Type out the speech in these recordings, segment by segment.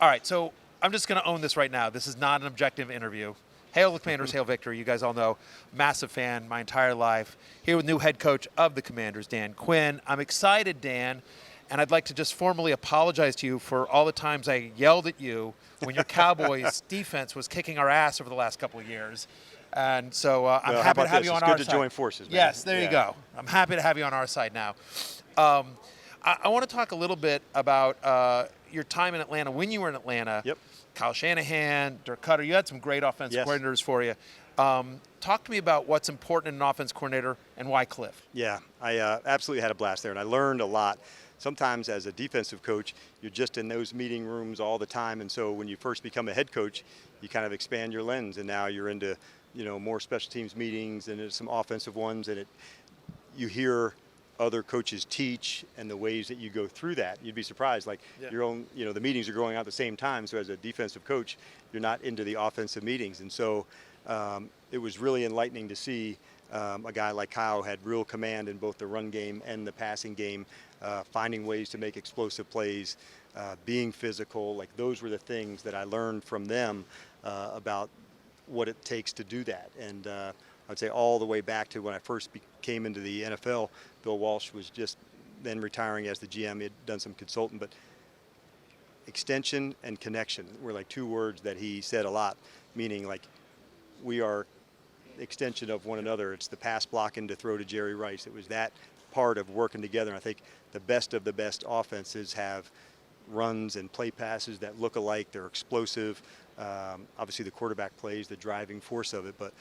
All right, so I'm just going to own this right now. This is not an objective interview. Hail the Commanders, hail victory. You guys all know, massive fan my entire life. Here with new head coach of the Commanders, Dan Quinn. I'm excited, Dan, and I'd like to just formally apologize to you for all the times I yelled at you when your Cowboys defense was kicking our ass over the last couple of years. And so I'm happy to have you on our side. It's good to join forces, man. Yes, there you go. I'm happy to have you on our side now. I want to talk a little bit about your time in Atlanta. When you were in Atlanta, Yep. Kyle Shanahan, Dirk Cutter, you had some great offensive coordinators for you. Talk to me about what's important in an offense coordinator and why Cliff. Yeah, I absolutely had a blast there, and I learned a lot. Sometimes as a defensive coach, you're just in those meeting rooms all the time, and so when you first become a head coach, you kind of expand your lens, and now you're into more special teams meetings and some offensive ones, and you hear other coaches teach and the ways that you go through that. You'd be surprised, your own, the meetings are going out at the same time. So as a defensive coach, you're not into the offensive meetings. And so it was really enlightening to see a guy like Kyle had real command in both the run game and the passing game, finding ways to make explosive plays, being physical. Like those were the things that I learned from them about what it takes to do that. And I'd say all the way back to when I first came into the NFL, Bill Walsh was just then retiring as the GM. He had done some consultant, but extension and connection were like two words that he said a lot, meaning like we are extension of one another. It's the pass blocking to throw to Jerry Rice. It was that part of working together. And I think the best of the best offenses have runs and play passes that look alike. They're explosive. Obviously the quarterback plays the driving force of it, but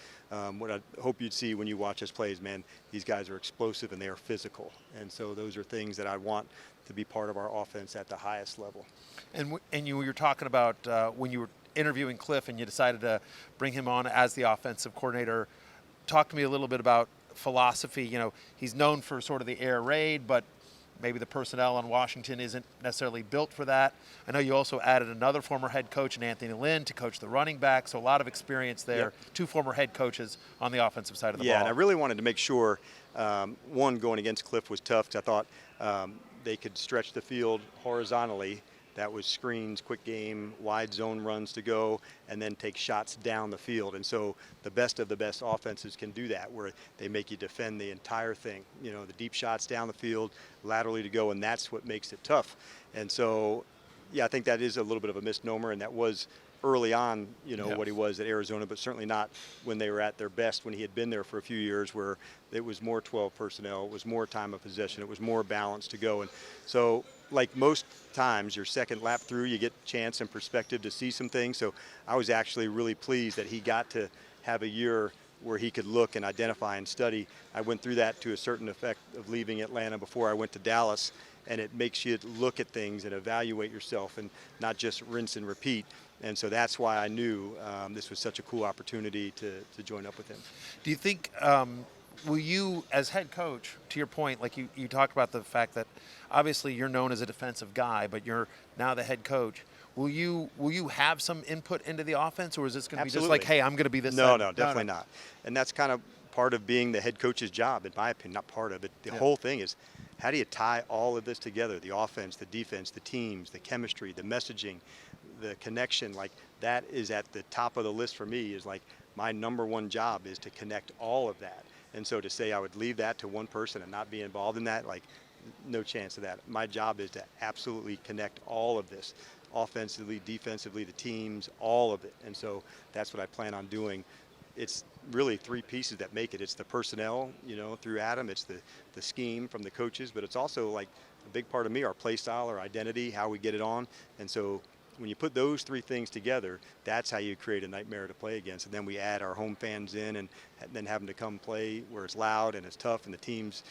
what I hope you'd see when you watch us play is, man, these guys are explosive and they are physical. And so those are things that I want to be part of our offense at the highest level. And you were talking about when you were interviewing Cliff and you decided to bring him on as the offensive coordinator. Talk to me a little bit about philosophy. He's known for sort of the air raid, but maybe the personnel on Washington isn't necessarily built for that. I know you also added another former head coach in Anthony Lynn to coach the running back, so a lot of experience there. Yep. Two former head coaches on the offensive side of the ball. Yeah, and I really wanted to make sure, one, going against Cliff was tough because I thought they could stretch the field horizontally. That was screens, quick game, wide zone runs to go, and then take shots down the field. And so the best of the best offenses can do that, where they make you defend the entire thing. The deep shots down the field, laterally to go, and that's what makes it tough. And so, yeah, I think that is a little bit of a misnomer, and that was early on, what he was at Arizona, but certainly not when they were at their best, when he had been there for a few years, where it was more 12 personnel, it was more time of possession, it was more balance to go. And so, like most times, your second lap through, you get chance and perspective to see some things. So I was actually really pleased that he got to have a year where he could look and identify and study. I went through that to a certain effect of leaving Atlanta before I went to Dallas, and it makes you look at things and evaluate yourself and not just rinse and repeat. And so that's why I knew this was such a cool opportunity to join up with him. Do you think, will you, as head coach, to your point, like you talked about the fact that obviously you're known as a defensive guy, but you're now the head coach. Will you have some input into the offense, or is this going to be just like, hey, I'm going to be this No, side? no, definitely not. And that's kind of part of being the head coach's job, in my opinion, not part of it. The whole thing is, how do you tie all of this together? The offense, the defense, the teams, the chemistry, the messaging, the connection. Like that is at the top of the list for me. Is like my number one job is to connect all of that. And so to say I would leave that to one person and not be involved in that, like no chance of that. My job is to absolutely connect all of this, offensively, defensively, the teams, all of it. And so that's what I plan on doing. It's really three pieces that make it. It's the personnel, through Adam. It's the scheme from the coaches, but it's also like a big part of me, our play style, our identity, how we get it on. And so when you put those three things together, that's how you create a nightmare to play against. And then we add our home fans in, and then having to come play where it's loud and it's tough and the team's,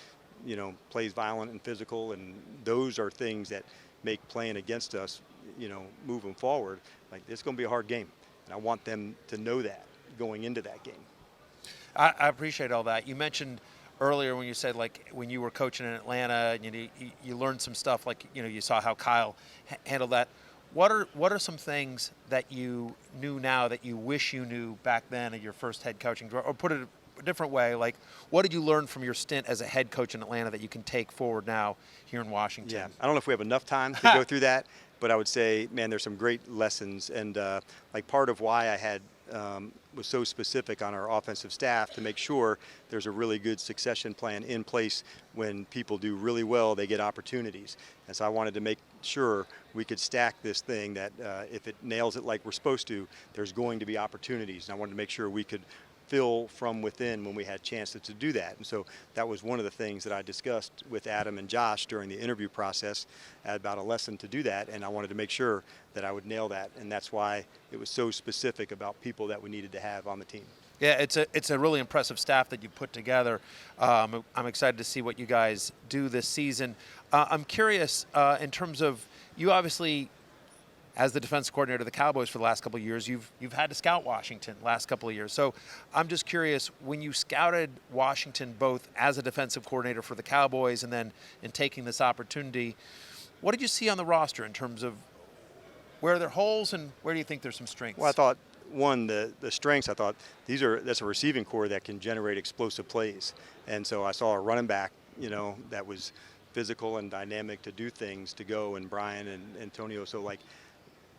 plays violent and physical. And those are things that make playing against us, moving forward, like it's going to be a hard game. And I want them to know that going into that game. I appreciate all that. You mentioned earlier when you said, like, when you were coaching in Atlanta, you learned some stuff, like, you saw how Kyle handled that. What are some things that you knew now that you wish you knew back then at your first head coaching? Or put it a different way, like, what did you learn from your stint as a head coach in Atlanta that you can take forward now here in Washington? Yeah, I don't know if we have enough time to go through that, But I would say, man, there's some great lessons, and like part of why I had was so specific on our offensive staff to make sure there's a really good succession plan in place. When people do really well, they get opportunities. And so I wanted to make sure we could stack this thing that if it nails it like we're supposed to, there's going to be opportunities. And I wanted to make sure we could fill from within when we had chances to do that. And so that was one of the things that I discussed with Adam and Josh during the interview process about a lesson to do that, and I wanted to make sure that I would nail that, and that's why it was so specific about people that we needed to have on the team. Yeah, it's a really impressive staff that you put together. I'm excited to see what you guys do this season. I'm curious in terms of, you obviously, as the defense coordinator of the Cowboys for the last couple of years, you've had to scout Washington last couple of years. So I'm just curious, when you scouted Washington both as a defensive coordinator for the Cowboys and then in taking this opportunity, what did you see on the roster in terms of where are there holes and where do you think there's some strengths? Well, I thought, one, the strengths, I thought that's a receiving core that can generate explosive plays. And so I saw a running back, that was physical and dynamic to do things, to go, and Brian and Antonio. So like,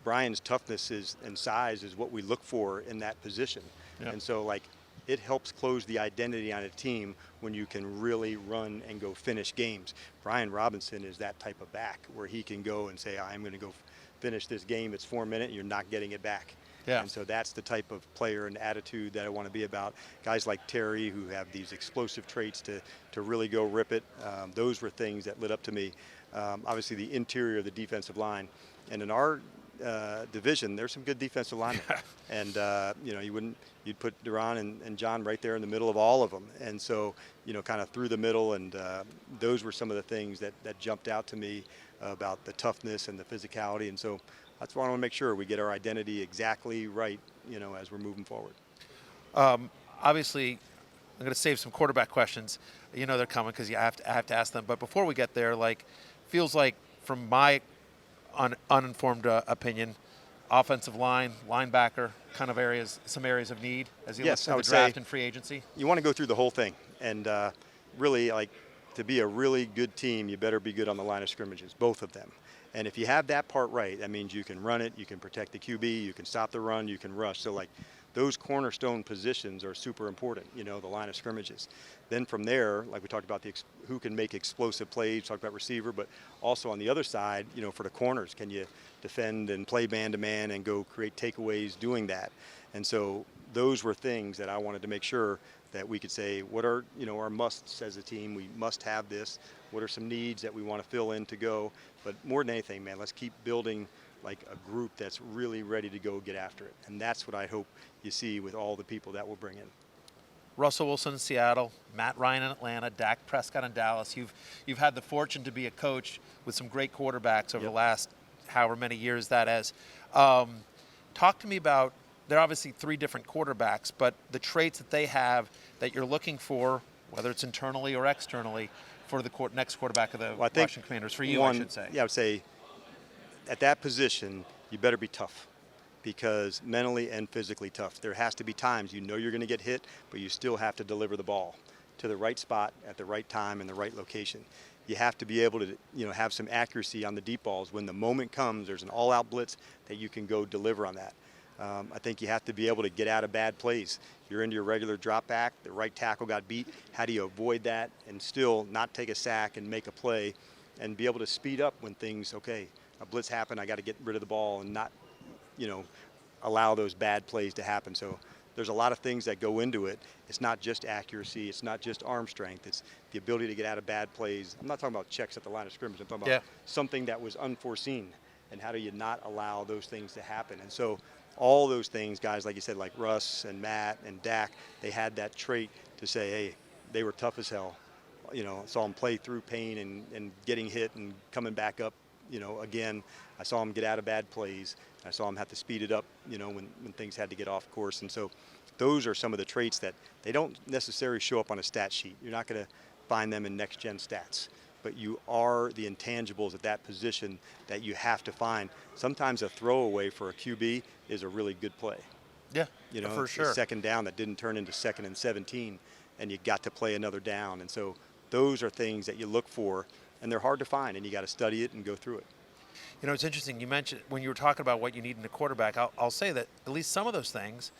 Brian's toughness and size is what we look for in that position. Yep. And so like, it helps close the identity on a team when you can really run and go finish games. Brian Robinson is that type of back where he can go and say, I'm going to go finish this game. It's 4 minutes and you're not getting it back. Yeah. And so that's the type of player and attitude that I want to be about. Guys like Terry, who have these explosive traits to really go rip it. Those were things that lit up to me. Obviously the interior of the defensive line. And in our division, there's some good defensive linemen. And, you'd put Duran and John right there in the middle of all of them. And so, kind of through the middle, and those were some of the things that jumped out to me about the toughness and the physicality. And so that's why I want to make sure we get our identity exactly right, as we're moving forward. Obviously, I'm going to save some quarterback questions. They're coming because I have to ask them. But before we get there, feels like from my uninformed opinion, offensive line, linebacker, kind of some areas of need as you look at the draft and free agency? You want to go through the whole thing. And really, to be a really good team, you better be good on the line of scrimmages, both of them. And if you have that part right, that means you can run it, you can protect the QB, you can stop the run, you can rush. So those cornerstone positions are super important, the line of scrimmages. Then from there, like we talked about, who can make explosive plays, talked about receiver, but also on the other side, for the corners, can you defend and play man-to-man and go create takeaways doing that? And so those were things that I wanted to make sure that we could say, what are, our musts as a team? We must have this. What are some needs that we want to fill in to go? But more than anything, man, let's keep building a group that's really ready to go get after it. And that's what I hope you see with all the people that we'll bring in. Russell Wilson in Seattle, Matt Ryan in Atlanta, Dak Prescott in Dallas. You've had the fortune to be a coach with some great quarterbacks over the last however many years that is. Talk to me about, they're obviously three different quarterbacks, but the traits that they have that you're looking for, whether it's internally or externally, for the next quarterback of the Washington Commanders, for you, I should say. Yeah, I would say at that position, you better be tough, because mentally and physically tough. There has to be times you're going to get hit, but you still have to deliver the ball to the right spot at the right time in the right location. You have to be able to, have some accuracy on the deep balls. When the moment comes, there's an all-out blitz that you can go deliver on that. I think you have to be able to get out of bad plays. You're into your regular drop back, the right tackle got beat. How do you avoid that and still not take a sack and make a play and be able to speed up when things, a blitz happened, I got to get rid of the ball and not, allow those bad plays to happen. So there's a lot of things that go into it. It's not just accuracy. It's not just arm strength. It's the ability to get out of bad plays. I'm not talking about checks at the line of scrimmage. I'm talking about something that was unforeseen. And how do you not allow those things to happen? And so all those things, guys, like you said, like Russ and Matt and Dak, they had that trait to say, hey, they were tough as hell. I saw them play through pain and getting hit and coming back up, again. I saw them get out of bad plays. I saw them have to speed it up, when things had to get off course. And so those are some of the traits that they don't necessarily show up on a stat sheet. You're not going to find them in next-gen stats. But you are the intangibles at that position that you have to find. Sometimes a throwaway for a QB is a really good play. Yeah, for sure. A second down that didn't turn into 2nd and 17, and you got to play another down. And so those are things that you look for, and they're hard to find, and you got to study it and go through it. You know, it's interesting. You mentioned when you were talking about what you need in a quarterback, I'll say that at least some of those things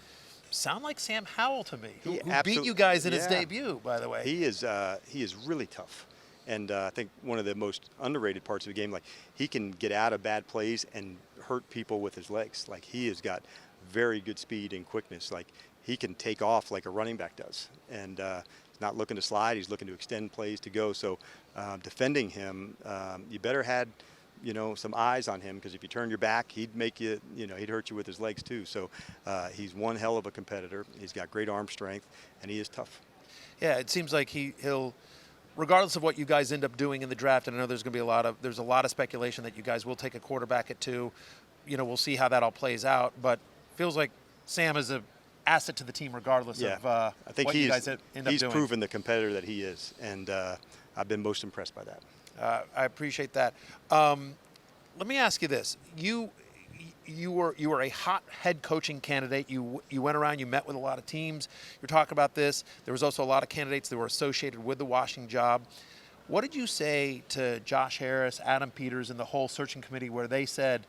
sound like Sam Howell to me, who beat you guys in his debut, by the way. He is really tough. And I think one of the most underrated parts of the game, like he can get out of bad plays and hurt people with his legs. Like he has got very good speed and quickness. Like he can take off like a running back does. And he's not looking to slide. He's looking to extend plays to go. So defending him, you better had, some eyes on him, because if you turn your back, he'd make you, he'd hurt you with his legs too. So he's one hell of a competitor. He's got great arm strength, and he is tough. Yeah, it seems like he'll, regardless of what you guys end up doing in the draft, and I know there's going to be there's a lot of speculation that you guys will take a quarterback at 2. We'll see how that all plays out, but feels like Sam is an asset to the team regardless of I think what you guys end up doing. He's proven the competitor that he is, and I've been most impressed by that. I appreciate that. Let me ask you this: you were a hot head coaching candidate. You went around, you met with a lot of teams. You're talking about this. There was also a lot of candidates that were associated with the Washington job. What did you say to Josh Harris, Adam Peters, and the whole searching committee where they said,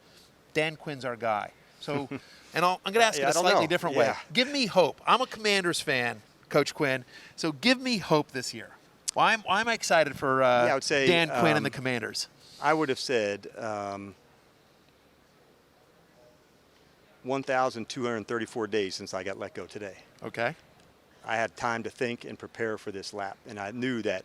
Dan Quinn's our guy? So, and I'm going to ask it a slightly different way. Give me hope. I'm a Commanders fan, Coach Quinn. So give me hope this year. Why am I excited for I would say, Dan Quinn and the Commanders? I would have said 1,234 days since I got let go today. Okay. I had time to think and prepare for this lap, and I knew that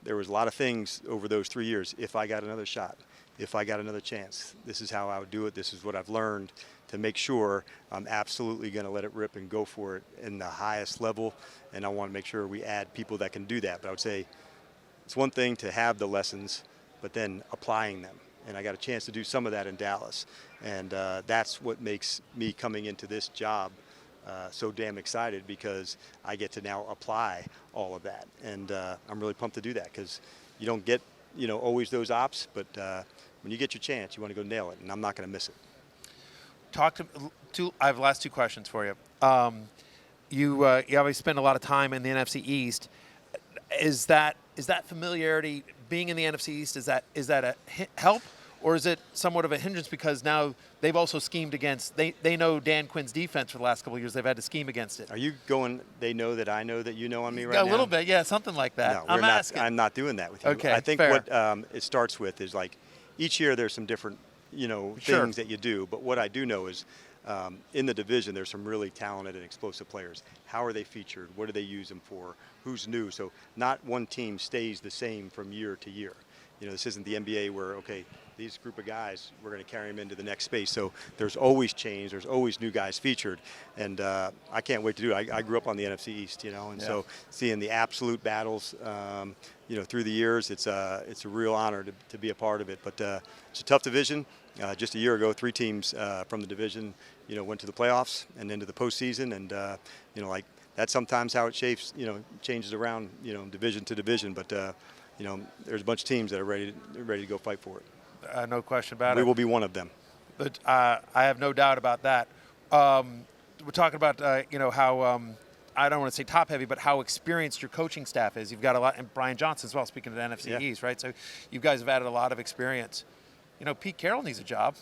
there was a lot of things over those 3 years. If I got another shot, if I got another chance, this is how I would do it. This is what I've learned to make sure I'm absolutely going to let it rip and go for it in the highest level. And I want to make sure we add people that can do that. But I would say it's one thing to have the lessons, but then applying them. And I got a chance to do some of that in Dallas. And that's what makes me coming into this job so damn excited, because I get to now apply all of that. And I'm really pumped to do that, because you don't get, always those ops, but when you get your chance, you want to go nail it, and I'm not going to miss it. I have the last 2 questions for you. You obviously spend a lot of time in the NFC East. Is that familiarity, being in the NFC East, is that a help, or is it somewhat of a hindrance, because now they've also schemed against, they know Dan Quinn's defense for the last couple of years. They've had to scheme against it. Are you going, they know that I know that you know on me right now? A little bit, yeah, something like that. No, I'm not doing that with you. Okay, I think fair. what it starts with is, like, each year there's some different, things that you do. But what I do know is in the division there's some really talented and explosive players. How are they featured? What do they use them for? Who's new? So not one team stays the same from year to year. This isn't the NBA where, okay, these group of guys, we're going to carry them into the next space. So there's always change. There's always new guys featured. And I can't wait to do it. I grew up on the NFC East, and so seeing the absolute battles, through the years, it's a real honor to be a part of it. But it's a tough division. Just a year ago, 3 teams from the division, went to the playoffs and into the postseason. And, that's sometimes how it changes around, division to division. But, there's a bunch of teams that are ready to go fight for it. No question about it. We will be one of them. But I have no doubt about that. We're talking about, how I don't want to say top heavy, but how experienced your coaching staff is. You've got a lot, and Brian Johnson as well, speaking of the NFC East, right? So you guys have added a lot of experience. Pete Carroll needs a job.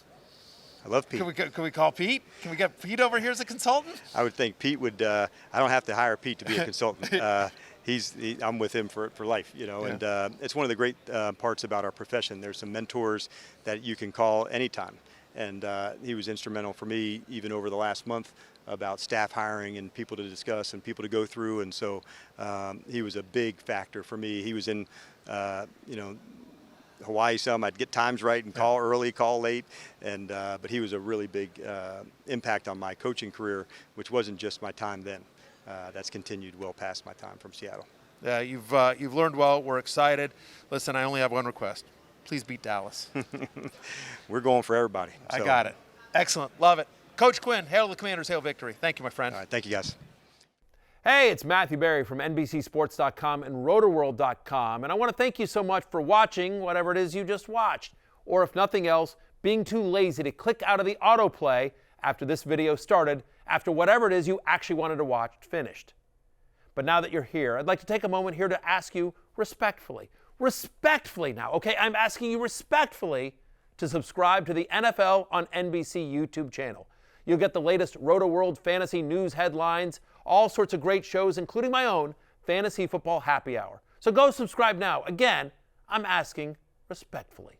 I love Pete. Can we call Pete? Can we get Pete over here as a consultant? I would think Pete would. I don't have to hire Pete to be a consultant. I'm with him for life, and it's one of the great parts about our profession. There's some mentors that you can call anytime. And he was instrumental for me even over the last month about staff hiring and people to discuss and people to go through. And so he was a big factor for me. He was in, Hawaii some. I'd get times right and call early, call late. And but he was a really big impact on my coaching career, which wasn't just my time then. That's continued well past my time from Seattle. Yeah, you've learned well. We're excited. Listen, I only have one request. Please beat Dallas. We're going for everybody. I got it. Excellent. Love it. Coach Quinn, hail the Commanders, hail victory. Thank you, my friend. All right, thank you, guys. Hey, it's Matthew Berry from NBCSports.com and RotorWorld.com, and I want to thank you so much for watching whatever it is you just watched, or if nothing else, being too lazy to click out of the autoplay after this video started, after whatever it is you actually wanted to watch finished. But now that you're here, I'd like to take a moment here to ask you respectfully now, okay? I'm asking you respectfully to subscribe to the NFL on NBC YouTube channel. You'll get the latest Roto-World fantasy news headlines, all sorts of great shows, including my own Fantasy Football Happy Hour. So go subscribe now. Again, I'm asking respectfully.